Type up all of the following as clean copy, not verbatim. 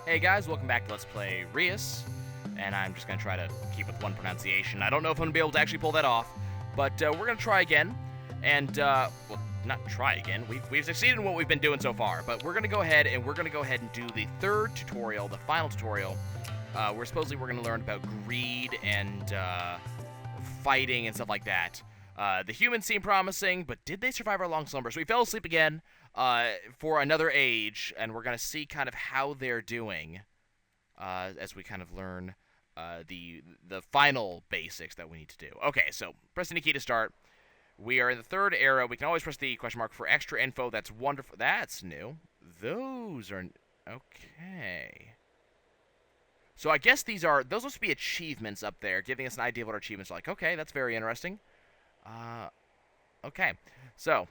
Hey guys, welcome back to Let's Play Reus, and I'm just going to try to keep with one pronunciation. I don't know if I'm going to be able to actually pull that off, but we're going to try again, and, well, not try again, we've succeeded in what we've been doing so far, but we're going to go ahead and do the third tutorial, the final tutorial, where supposedly we're going to learn about greed and, fighting and stuff like that. The humans seem promising, but did they survive our long slumber? So we fell asleep again, for another age, and we're going to see kind of how they're doing as we kind of learn the final basics that we need to do. Okay, so press any key to start. We are in the third era. We can always press the question mark for extra info. That's wonderful. That's new. Those are... Okay. So I guess those must be achievements up there, giving us an idea of what our achievements are like. Okay, that's very interesting. Okay, so...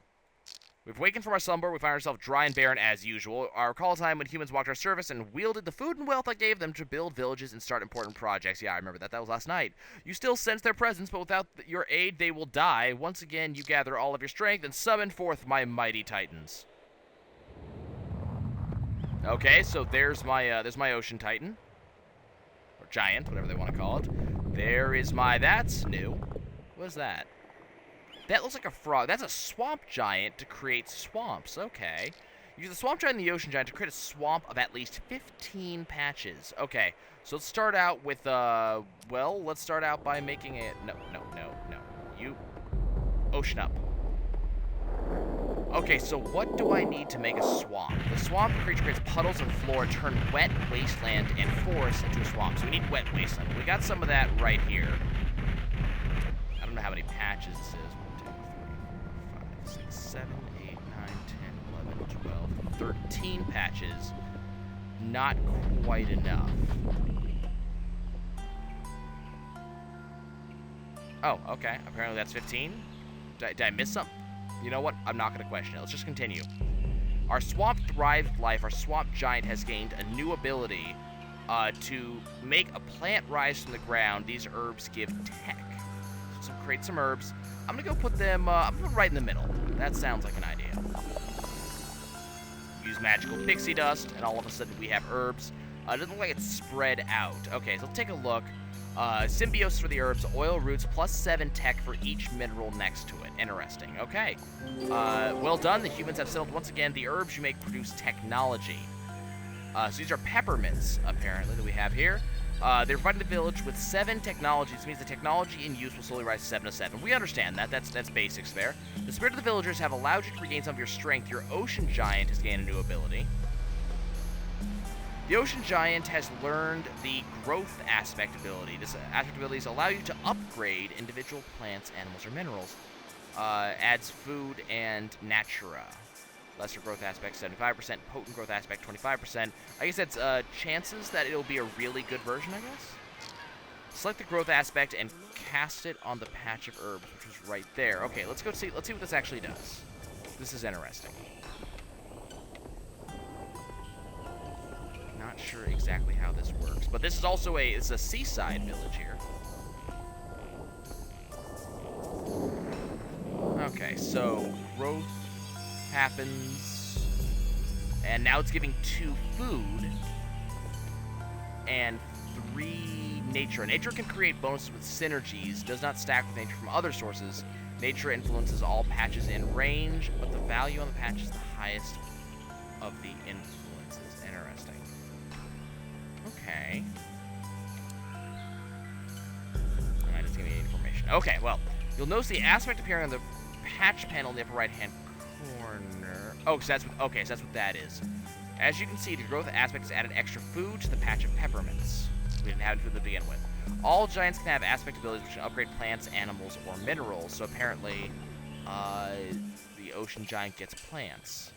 We've wakened from our slumber, we find ourselves dry and barren as usual. I recall a time when humans walked our service and wielded the food and wealth I gave them to build villages and start important projects. Yeah, I remember that. That was last night. You still sense their presence, but without your aid, they will die. Once again, you gather all of your strength and summon forth my mighty titans. Okay, so there's my ocean titan. Or giant, whatever they want to call it. There is my... That's new. What is that? That looks like a frog. That's a swamp giant to create swamps. Okay. Use the swamp giant and the ocean giant to create a swamp of at least 15 patches. Okay. So let's start out with, well, let's start out by making it... No. You... Ocean up. Okay, so what do I need to make a swamp? The swamp creature creates puddles and floor, turn wet wasteland and forest into a swamp. So we need wet wasteland. We got some of that right here. I don't know how many patches this is. 7, 8, 9, 10, 11, 12, 13 patches. Not quite enough. Oh, okay. Apparently that's 15. Did I miss something? You know what? I'm not going to question it. Let's just continue. Our swamp-thrived life, our swamp giant has gained a new ability to make a plant rise from the ground. These herbs give tech. So create some herbs. I'm going to go put them, I'm going to right in the middle. That sounds like an idea. Use magical pixie dust, and all of a sudden we have herbs. It doesn't look like it's spread out. Okay, so let's take a look. Symbiosis for the herbs, oil roots, plus 7 tech for each mineral next to it. Interesting. Okay. Well done. The humans have settled once again. The herbs you make produce technology. So these are peppermints, apparently, that we have here. They're providing the village with 7 technologies. This means the technology in use will slowly rise to 7 to 7. We understand that. That's basics there. The spirit of the villagers have allowed you to regain some of your strength. Your ocean giant has gained a new ability. The ocean giant has learned the growth aspect ability. This aspect abilities allow you to upgrade individual plants, animals, or minerals. Adds food and natura. Lesser growth aspect, 75%. Potent growth aspect, 25%. I guess that's chances that it'll be a really good version, I guess? Select the growth aspect and cast it on the patch of herbs, which was right there. Okay, let's see what this actually does. This is interesting. Not sure exactly how this works, but this is also it's a seaside village here. Okay, so growth happens, and now it's giving 2 food and 3 nature. Nature can create bonuses with synergies, does not stack with nature from other sources. Nature influences all patches in range, but the value on the patch is the highest of the influences. Interesting. Okay. Alright, it's giving me information. Okay, well, you'll notice the aspect appearing on the patch panel in the upper right-hand corner. Oh, so that's what that is. As you can see, the growth aspect has added extra food to the patch of peppermints. We didn't have any food to begin with. All giants can have aspect abilities which can upgrade plants, animals, or minerals. So apparently, the ocean giant gets plants.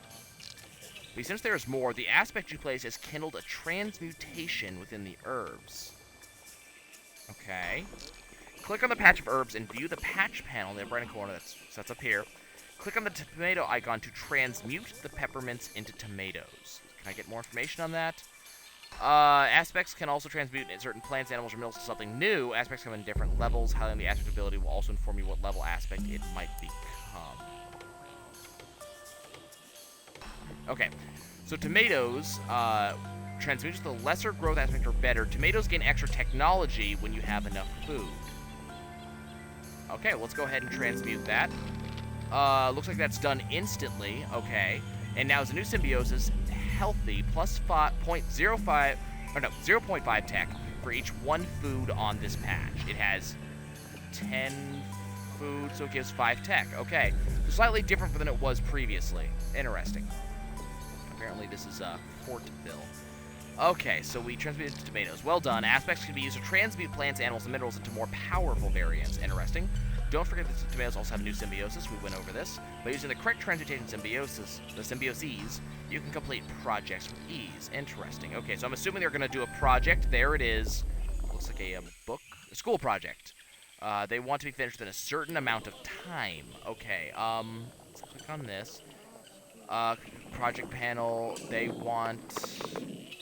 But since there is more, the aspect you place has kindled a transmutation within the herbs. Okay. Click on the patch of herbs and view the patch panel in the upper right corner. That's up here. Click on the tomato icon to transmute the peppermints into tomatoes. Can I get more information on that? Aspects can also transmute certain plants, animals, or minerals to something new. Aspects come in different levels. Highlighting the aspect ability will also inform you what level aspect it might become. Okay, so tomatoes, transmutes the lesser growth aspect or better. Tomatoes gain extra technology when you have enough food. Okay, let's go ahead and transmute that. Looks like that's done instantly. Okay. And now as a new symbiosis, healthy, plus 0.5 tech for each 1 food on this patch. It has 10 food, so it gives 5 tech. Okay. So slightly different than it was previously. Interesting. Apparently this is Fortville. Okay, so we transmuted to tomatoes. Well done. Aspects can be used to transmute plants, animals, and minerals into more powerful variants. Interesting. Don't forget that the tomatoes also have new symbiosis. We went over this. By using the correct transmutation symbioses, you can complete projects with ease. Interesting. Okay, so I'm assuming they're going to do a project. There it is. Looks like a school project. They want to be finished within a certain amount of time. Okay, let's click on this. Project panel, they want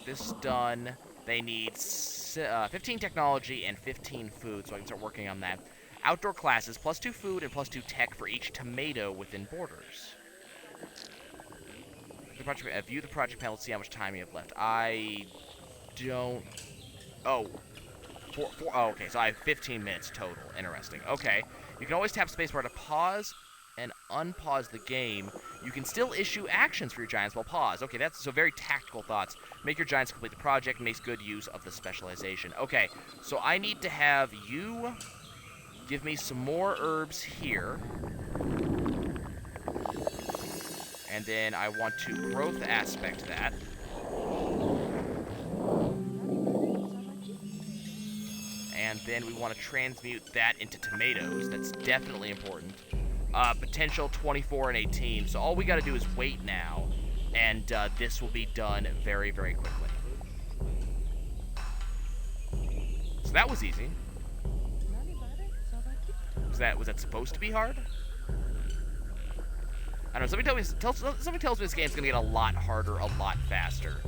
this done. They need 15 technology and 15 food, so I can start working on that. Outdoor classes, plus 2 food and plus 2 tech for each tomato within borders. View the project panel to see how much time you have left. I don't... Oh. Oh, okay, so I have 15 minutes total. Interesting. Okay. You can always tap spacebar to pause and unpause the game. You can still issue actions for your giants while paused. Okay, that's so very tactical thoughts. Make your giants complete the project, makes good use of the specialization. Okay, so I need to have you give me some more herbs here. And then I want to growth aspect that. And then we want to transmute that into tomatoes. That's definitely important. Potential 24 and 18. So all we got to do is wait now. And this will be done very, very quickly. So that was easy. Was that supposed to be hard? I don't know. Somebody tells me this game's gonna get a lot harder, a lot faster,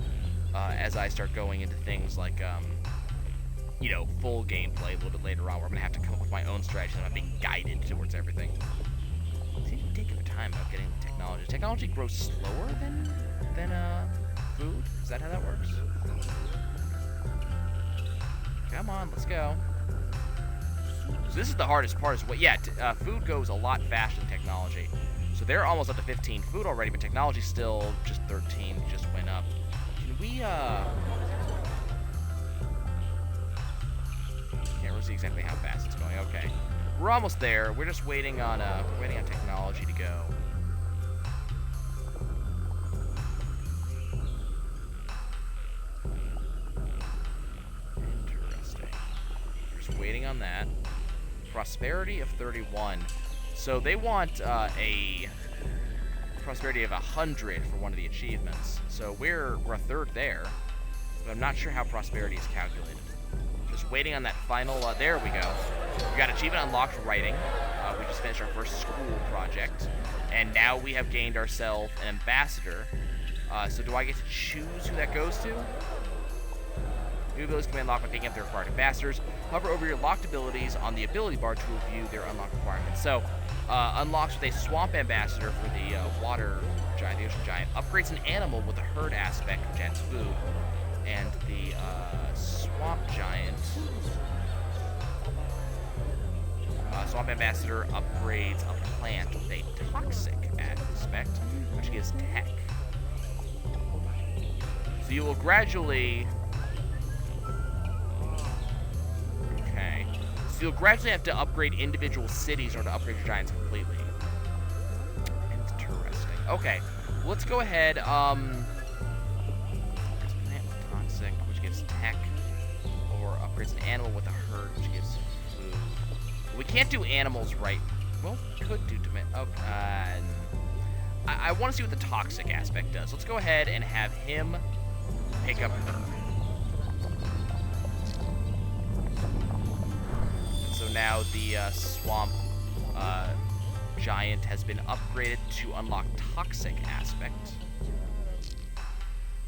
as I start going into things like, you know, full gameplay a little bit later on, where I'm gonna have to come up with my own strategy and I'm being guided towards everything. Seems to be taking their time about getting the technology. Technology grows slower than food. Is that how that works? Come on, let's go. So this is the hardest part. Food goes a lot faster than technology. So they're almost up to 15 food already, but technology's still just 13. Just went up. Can we can't really see exactly how fast it's going. Okay, we're almost there. We're just waiting on technology to go. Interesting. Just waiting on that. Prosperity of 31. So they want a prosperity of 100 for one of the achievements. So we're a third there, but I'm not sure how prosperity is calculated. Just waiting on that final. There we go. We got achievement unlocked writing. We just finished our first school project, and now we have gained ourselves an ambassador. So do I get to choose who that goes to? New abilities can be unlocked by picking up the required ambassadors. Hover over your locked abilities on the ability bar to review their unlocked requirements. So, unlocks with a swamp ambassador for the water giant, the ocean giant. Upgrades an animal with a herd aspect, which adds food. And the swamp giant. Swamp ambassador upgrades a plant with a toxic aspect, which gives tech. So you will gradually... So you'll gradually have to upgrade individual cities in order to upgrade your giants completely. Interesting. Okay, let's go ahead. There's a plant with toxic, which gives tech, or upgrades an animal with a herd, which gives food. We can't do animals right. Well, we could do tomato. Okay. I want to see what the toxic aspect does. Let's go ahead and have him pick up her. So now the swamp giant has been upgraded to unlock toxic aspect.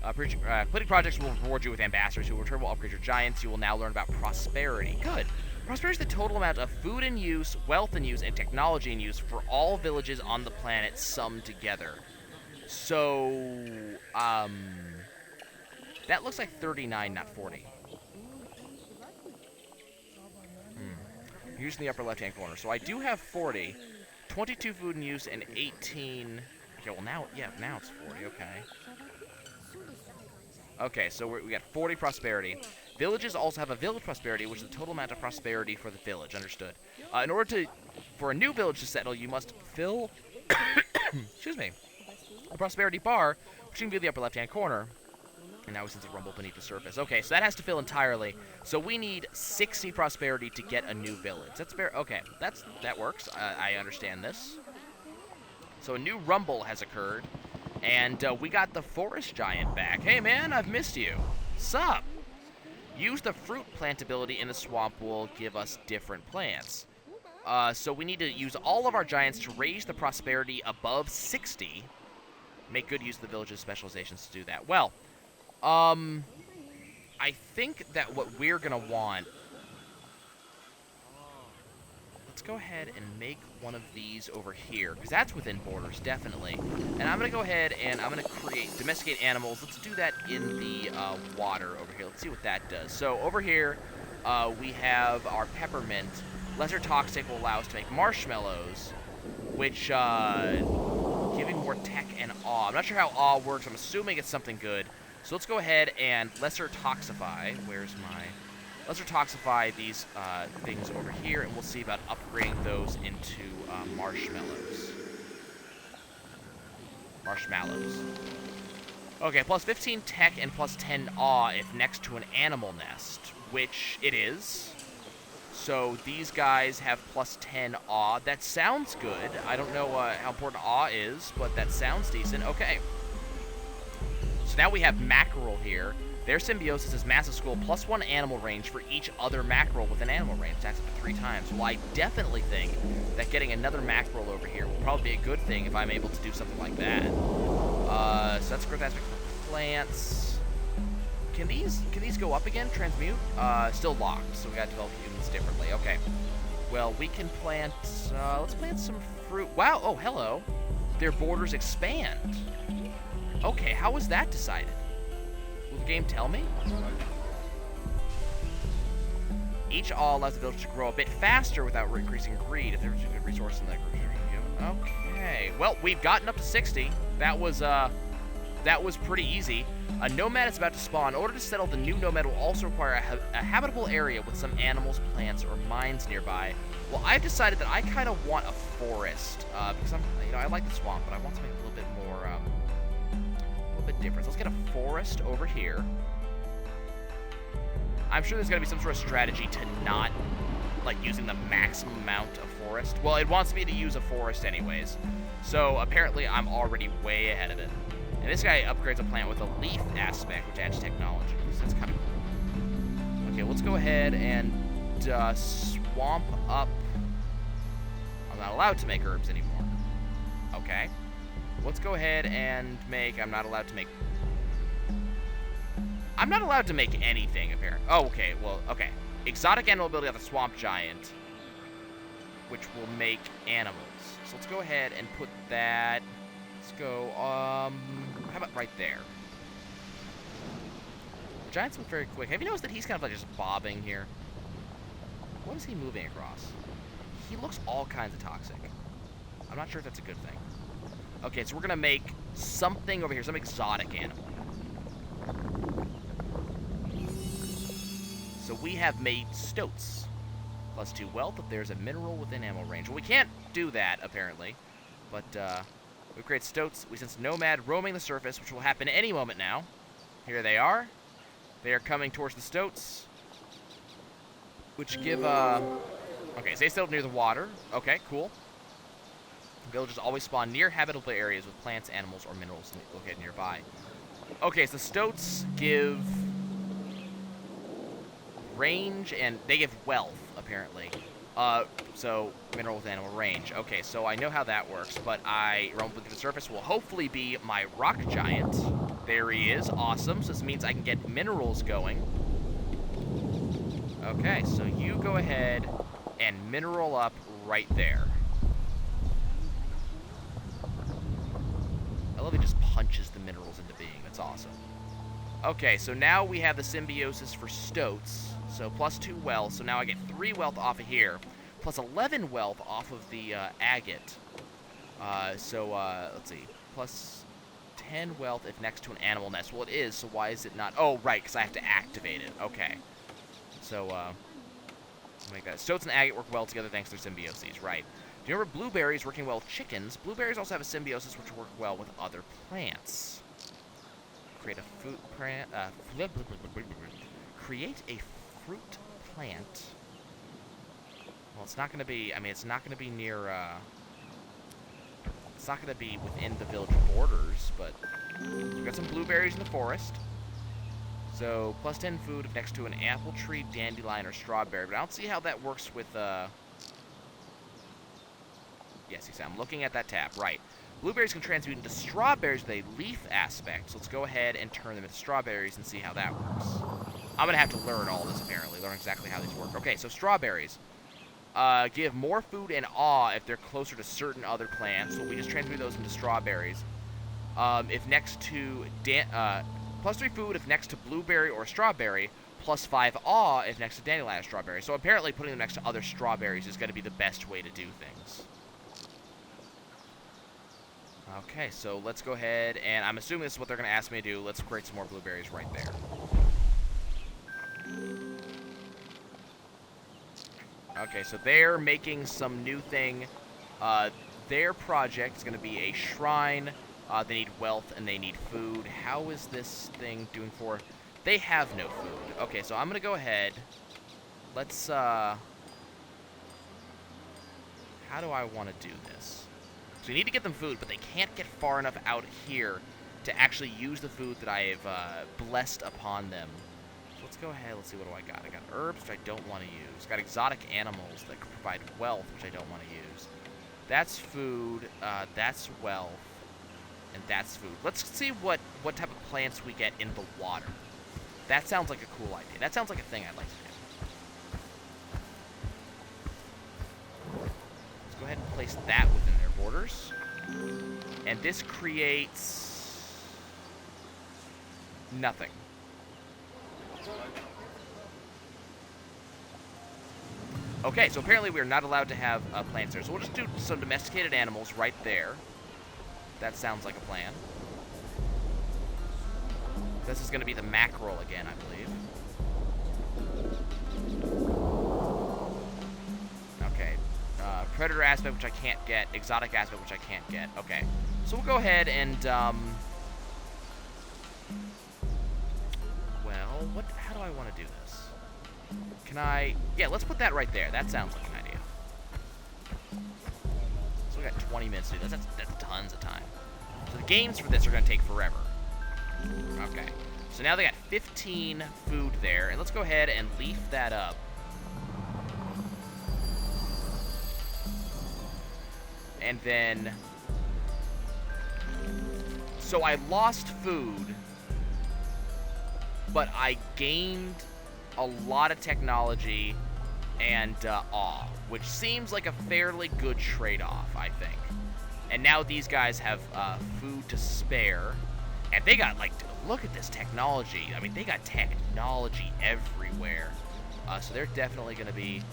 Completing projects will reward you with ambassadors who in return will upgrade your giants. You will now learn about prosperity. Good. Prosperity is the total amount of food in use, wealth in use, and technology in use for all villages on the planet summed together. So, That looks like 39, not 40. Used in the upper left-hand corner. So I do have 40. 22 food in use and 18... Okay, well now, yeah, now it's 40, okay. Okay, so we got 40 prosperity. Villages also have a village prosperity, which is the total amount of prosperity for the village, understood. In order for a new village to settle, you must fill, excuse me, a prosperity bar, which you can view in the upper left-hand corner. And now we sense a rumble beneath the surface. Okay, so that has to fill entirely. So we need 60 prosperity to get a new village. That's fair. Okay, that works. I understand this. So a new rumble has occurred, and we got the forest giant back. Hey man, I've missed you. Sup? Use the fruit plant ability in the swamp will give us different plants. So we need to use all of our giants to raise the prosperity above 60. Make good use of the village's specializations to do that. Well, I think that what we're gonna want... Let's go ahead and make one of these over here, because that's within borders, definitely. And I'm gonna go ahead and I'm gonna create domesticate animals. Let's do that in the water over here. Let's see what that does. So over here, we have our peppermint. Lesser toxic will allow us to make marshmallows, which giving more tech and awe. I'm not sure how awe works. I'm assuming it's something good. So let's go ahead and lesser toxify. Where's my... Lesser toxify these things over here, and we'll see about upgrading those into marshmallows. Marshmallows. Okay, plus 15 tech and plus 10 awe if next to an animal nest, which it is. So these guys have plus 10 awe. That sounds good. I don't know how important awe is, but that sounds decent. Okay. So now we have mackerel here. Their symbiosis is massive school plus 1 animal range for each other mackerel with an animal range. Attacks up to 3 times. Well, I definitely think that getting another mackerel over here will probably be a good thing if I'm able to do something like that. So that's growth aspect for plants. Can these go up again? Transmute? Still locked, so we gotta develop humans differently. Okay. Well, we can plant, let's plant some fruit. Wow, oh, hello. Their borders expand. Okay, how was that decided? Will the game tell me? Each all allows the village to grow a bit faster without increasing greed if there's a good resource in the group. Okay, well, we've gotten up to 60. That was pretty easy. A nomad is about to spawn. In order to settle, the new nomad will also require a habitable area with some animals, plants, or mines nearby. Well, I've decided that I kind of want a forest because I like the swamp, but I want something a little bit more, different. So let's get a forest over here. I'm sure there's got to be some sort of strategy to not, like, using the maximum amount of forest. Well, it wants me to use a forest anyways. So apparently I'm already way ahead of it. And this guy upgrades a plant with a leaf aspect, which adds technology. So that's kind of cool. Okay, let's go ahead and swamp up. I'm not allowed to make herbs anymore. Okay. Let's go ahead and make... I'm not allowed to make anything, apparently. Oh, okay. Well, okay. Exotic animal ability of the swamp giant, which will make animals. So let's go ahead and put that... Let's go, how about right there? The giants move very quick. Have you noticed that he's kind of like just bobbing here? What is he moving across? He looks all kinds of toxic. I'm not sure if that's a good thing. Okay, so we're gonna make something over here, some exotic animal. So we have made stoats. Plus 2 wealth if there's a mineral within animal range. Well, we can't do that, apparently. But, we create stoats. We sense nomad roaming the surface, which will happen any moment now. Here they are. They are coming towards the stoats. Which give, okay, so they settled near the water. Okay, cool. Villages always spawn near habitable areas with plants, animals, or minerals located nearby. Okay, so stoats give range, and they give wealth, apparently. So mineral with animal range. Okay, so I know how that works, but rumble to the surface will hopefully be my rock giant. There he is. Awesome. So this means I can get minerals going. Okay, so you go ahead and mineral up right there. I love it just punches the minerals into being. That's awesome. Okay, so now we have the symbiosis for stoats. So plus 2 wealth. So now I get 3 wealth off of here. Plus 11 wealth off of the agate. Let's see. Plus 10 wealth if next to an animal nest. Well, it is, so why is it not? Oh, right, because I have to activate it. Okay. So, make that. Stoats and agate work well together thanks to their symbioses. Right. Do you remember blueberries working well with chickens? Blueberries also have a symbiosis which work well with other plants. Create a fruit plant. Create a fruit plant. Well, it's not going to be. I mean, it's not going to be near. It's not going to be within the village borders, but we've got some blueberries in the forest. So plus 10 food if next to an apple tree, dandelion, or strawberry. But I don't see how that works with. Yes, you see, I'm looking at that tab. Right. Blueberries can transmute into strawberries with a leaf aspect. So let's go ahead and turn them into strawberries and see how that works. I'm going to have to learn all this, apparently. Learn exactly how these work. Okay, so strawberries. Give more food and awe if they're closer to certain other plants. So we just transmute those into strawberries. If next to... plus 3 food if next to blueberry or strawberry. Plus 5 awe if next to dandelion or strawberry. So apparently putting them next to other strawberries is going to be the best way to do things. Okay, so let's go ahead, and I'm assuming this is what they're going to ask me to do. Let's create some more blueberries right there. Okay, so they're making some new thing. Their project is going to be a shrine. They need wealth, and they need food. How is this thing doing for... They have no food. Okay, so I'm going to go ahead. Let's, How do I want to do this? So we need to get them food, but they can't get far enough out here to actually use the food that I have blessed upon them. So let's go ahead. Let's see, what do I got? I got herbs, which I don't want to use. Got exotic animals that can provide wealth, which I don't want to use. That's food. That's wealth. And that's food. Let's see what type of plants we get in the water. That sounds like a cool idea. That sounds like a thing I'd like to do. Let's go ahead and place that within their borders. And this creates nothing. Okay, so apparently we are not allowed to have plants there. So we'll just do some domesticated animals right there. That sounds like a plan. This is going to be the mackerel again, I believe. Okay. Predator aspect, which I can't get. Exotic aspect, which I can't get. Okay. So we'll go ahead and, well, how do I want to do this? Can I... Yeah, let's put that right there. That sounds like an idea. So we got 20 minutes to do this. That's tons of time. So the games for this are going to take forever. Okay. So now they got 15 food there. And let's go ahead and leaf that up. And then... So I lost food, but I gained a lot of technology and awe, which seems like a fairly good trade-off, I think. And now these guys have food to spare, and they got, like, look at this technology. I mean, they got technology everywhere. So they're definitely going to be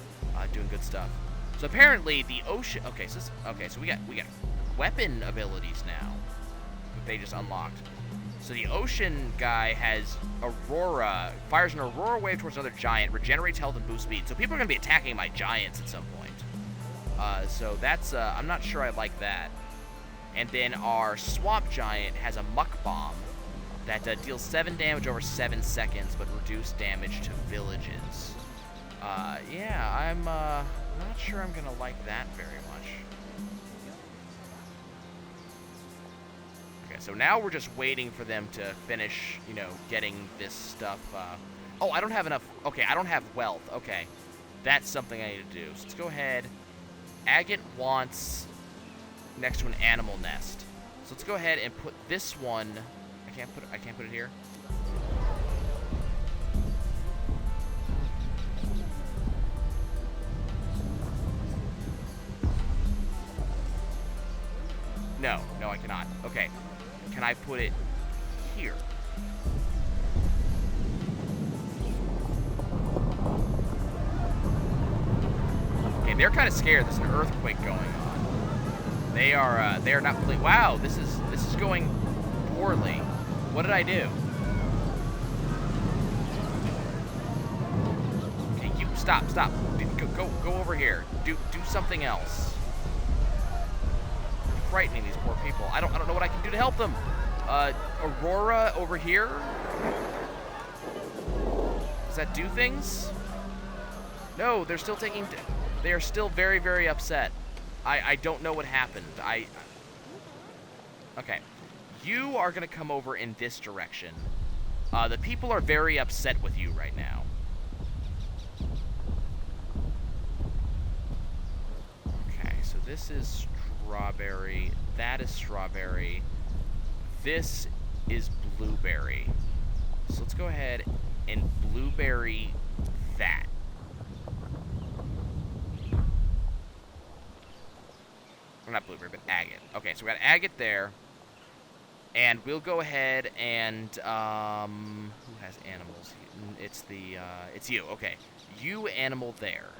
doing good stuff. So apparently the ocean... Okay, so we got weapon abilities now that they just unlocked. So the ocean guy has Aurora, fires an Aurora wave towards another giant, regenerates health and boosts speed. So people are going to be attacking my giants at some point. So that's, I'm not sure I like that. And then our swamp giant has a muck bomb that deals 7 damage over 7 seconds, but reduced damage to villages. Yeah, I'm not sure I'm going to like that very much. So now we're just waiting for them to finish, you know, getting this stuff. Oh, I don't have enough. Okay, I don't have wealth. Okay, that's something I need to do. So let's go ahead. Agate wants next to an animal nest. So let's go ahead and put this one. I can't put it here. No, I cannot. Okay. Can I put it here? Okay, they're kind of scared. There's an earthquake going on. They are not wow, this is going poorly. What did I do? Okay, you stop. Go over here. Do something else. You're frightening these poor people. I don't know what I can do to help them. Aurora over here. Does that do things? No, they're still taking. They are still very, very upset. I don't know what happened. Okay. You are gonna come over in this direction. The people are very upset with you right now. Okay, so this is strawberry. That is strawberry. This is blueberry. So let's go ahead and blueberry that. Or not blueberry, but agate. Okay, so we got agate there. And we'll go ahead and, who has animals? It's you. Okay. You animal there.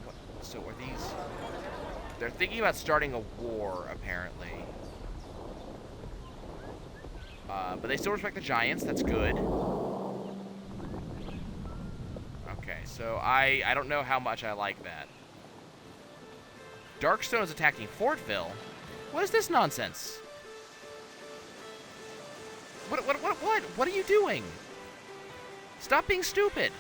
What? So are these... They're thinking about starting a war, apparently. But they still respect the giants. That's good. Okay, so I don't know how much I like that. Darkstone is attacking Fortville? What is this nonsense? What? What are you doing? Stop being stupid.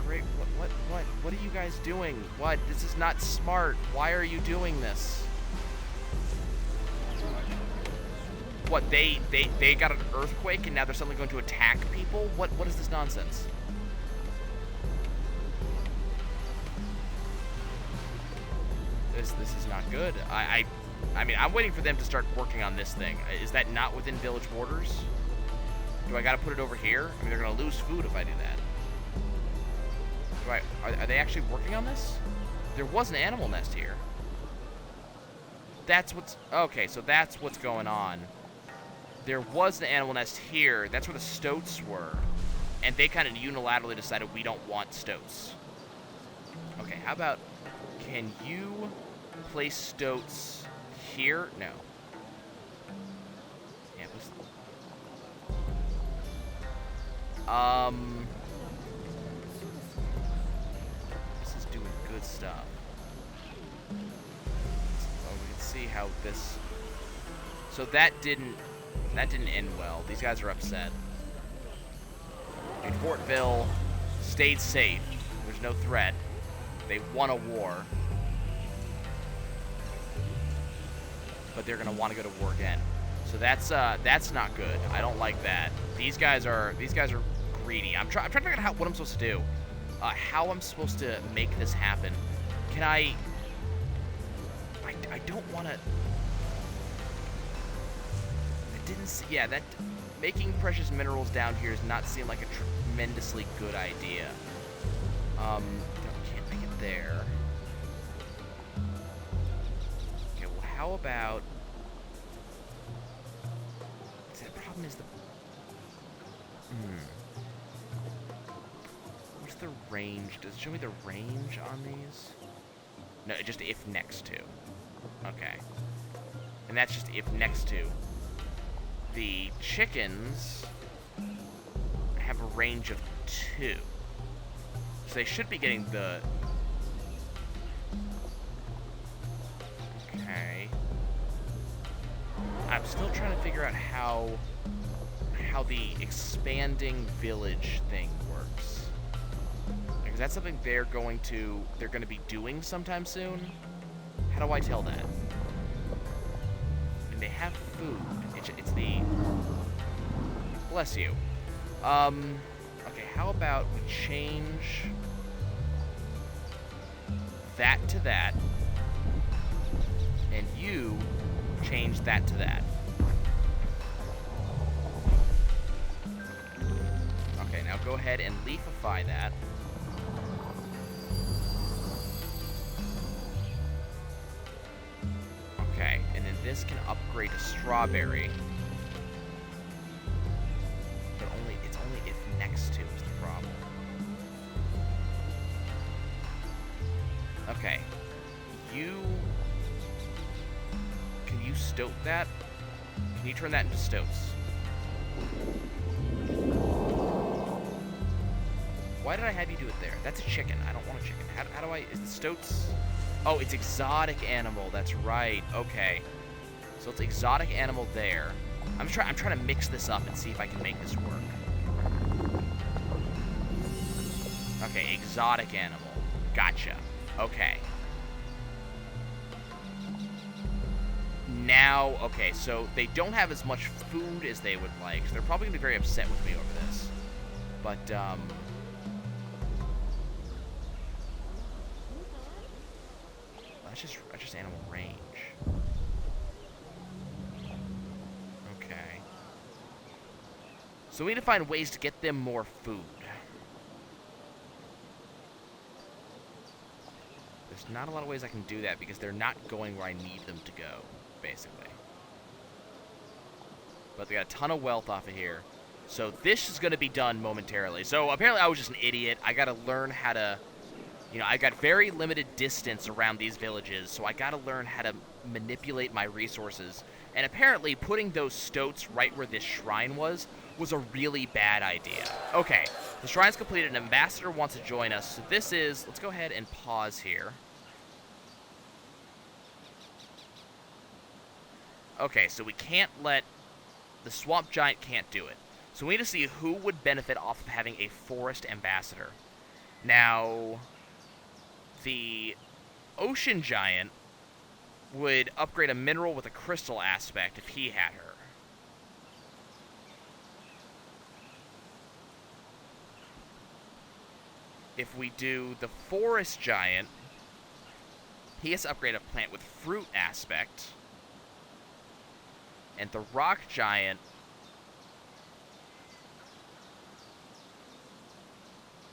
Great, what are you guys doing? What? This is not smart. Why are you doing this? What, they got an earthquake and now they're suddenly going to attack people? What is this nonsense? This is not good. I mean, I'm waiting for them to start working on this thing. Is that not within village borders? Do I gotta put it over here? I mean, they're gonna lose food if I do that. Are they actually working on this? There was an animal nest here. That's what's... Okay, so that's what's going on. There was an animal nest here. That's where the stoats were. And they kind of unilaterally decided we don't want stoats. Okay, how about... Can you place stoats here? No. Yeah, this is doing good stuff. Oh, we can see how this... So that didn't end well. These guys are upset. Dude, Fortville stayed safe. There's no threat. They won a war. But they're gonna want to go to war again. So that's not good. I don't like that. These guys are greedy. I'm trying to figure out what I'm supposed to do. How I'm supposed to make this happen. Can I don't want to... Didn't see, yeah, that making precious minerals down here does not seem like a tremendously good idea. Can't make it there. Okay, well, how about... See, the problem is the... What's the range? Does it show me the range on these? No, just if next to. Okay. And that's just if next to. The chickens have a range of 2. So they should be getting the... Okay. I'm still trying to figure out how the expanding village thing works. Because that's something they're going to be doing sometime soon. How do I tell that? And they have food. It's the... Bless you. Okay, how about we change that to that, and you change that to that. Okay, now go ahead and leafify that. Okay, and then this can upgrade to strawberry. But it's only if next to is the problem. Okay. Can you stoat that? Can you turn that into stoats? Why did I have you do it there? That's a chicken. I don't want a chicken. How do I... Is the stoats... Oh, it's exotic animal. That's right. Okay. So it's exotic animal there. I'm trying to mix this up and see if I can make this work. Okay, exotic animal. Gotcha. Okay. Now, okay, so they don't have as much food as they would like, so they're probably going to be very upset with me over this. But, that's just animal range. Okay. So we need to find ways to get them more food. There's not a lot of ways I can do that because they're not going where I need them to go, basically. But they got a ton of wealth off of here. So this is going to be done momentarily. So apparently I was just an idiot. I got to learn how to... You know, I got very limited distance around these villages, so I got to learn how to manipulate my resources. And apparently putting those stoats right where this shrine was a really bad idea. Okay, the shrine's completed. An ambassador wants to join us. So this is... Let's go ahead and pause here. Okay, so we can't let... The swamp giant can't do it. So we need to see who would benefit off of having a forest ambassador. Now... The ocean giant would upgrade a mineral with a crystal aspect if he had her. If we do the forest giant, he has to upgrade a plant with fruit aspect. And the rock giant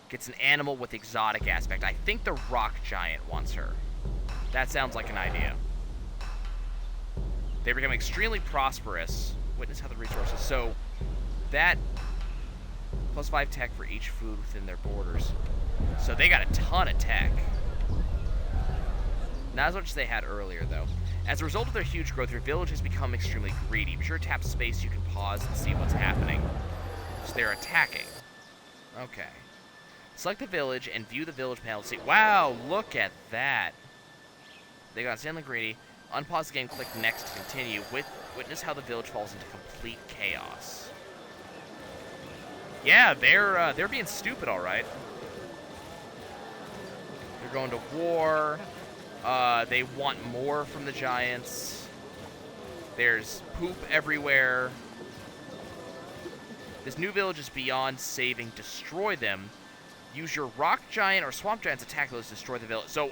gets an animal with exotic aspect. I think the rock giant wants her. That sounds like an idea. They become extremely prosperous. Witness how the resources. So, that +5 tech for each food within their borders. So they got a ton of tech. Not as much as they had earlier, though. As a result of their huge growth, your village has become extremely greedy. Be sure to tap space. You can pause and see what's happening. So they're attacking. Okay. Select the village and view the village panel to see. Wow, look at that. They got insanely greedy. Unpause the game, click next to continue. Witness how the village falls into complete chaos. Yeah, they're being stupid, all right. They're going to war. They want more from the giants. There's poop everywhere. This new village is beyond saving. Destroy them. Use your rock giant or swamp giant's attack those to destroy the village. So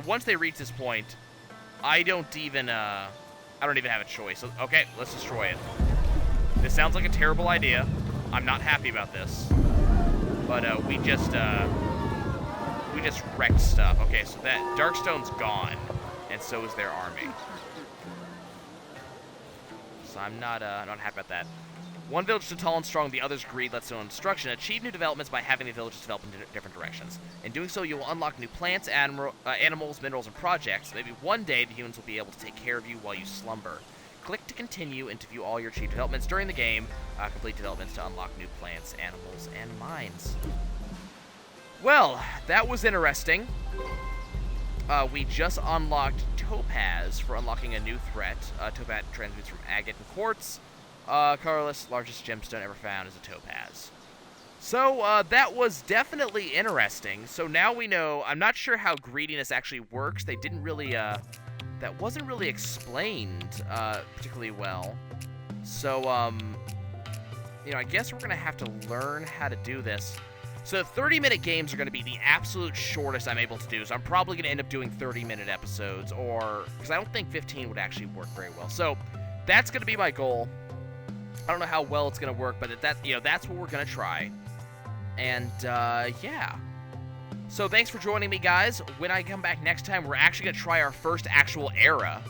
once they reach this point, I don't even have a choice. So, okay, let's destroy it. This sounds like a terrible idea. I'm not happy about this. But we just wrecked stuff. Okay, so that Darkstone's gone, and so is their army. So I'm not happy about that. One village is tall and strong, the other's greed lets no instruction. Achieve new developments by having the villages develop in different directions. In doing so, you will unlock new plants, animals, minerals, and projects. Maybe one day the humans will be able to take care of you while you slumber. Click to continue and to view all your achieved developments during the game. Complete developments to unlock new plants, animals, and mines. Well, that was interesting. We just unlocked Topaz for unlocking a new threat. Topaz transmutes from agate and quartz. Colorless, largest gemstone ever found is a topaz. So, that was definitely interesting. So now we know, I'm not sure how greediness actually works. They didn't really, that wasn't really explained, particularly well. So, you know, I guess we're gonna have to learn how to do this. So 30-minute games are going to be the absolute shortest I'm able to do. So I'm probably going to end up doing 30-minute episodes, or because I don't think 15 would actually work very well. So that's going to be my goal. I don't know how well it's going to work, but that's what we're going to try. And yeah. So thanks for joining me, guys. When I come back next time, we're actually going to try our first actual era.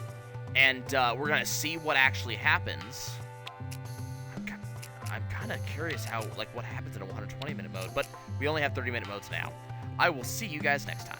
and we're gonna see what actually happens. I'm kind of curious how, like, what happens in a 120-minute mode, but we only have 30-minute modes now. I will see you guys next time.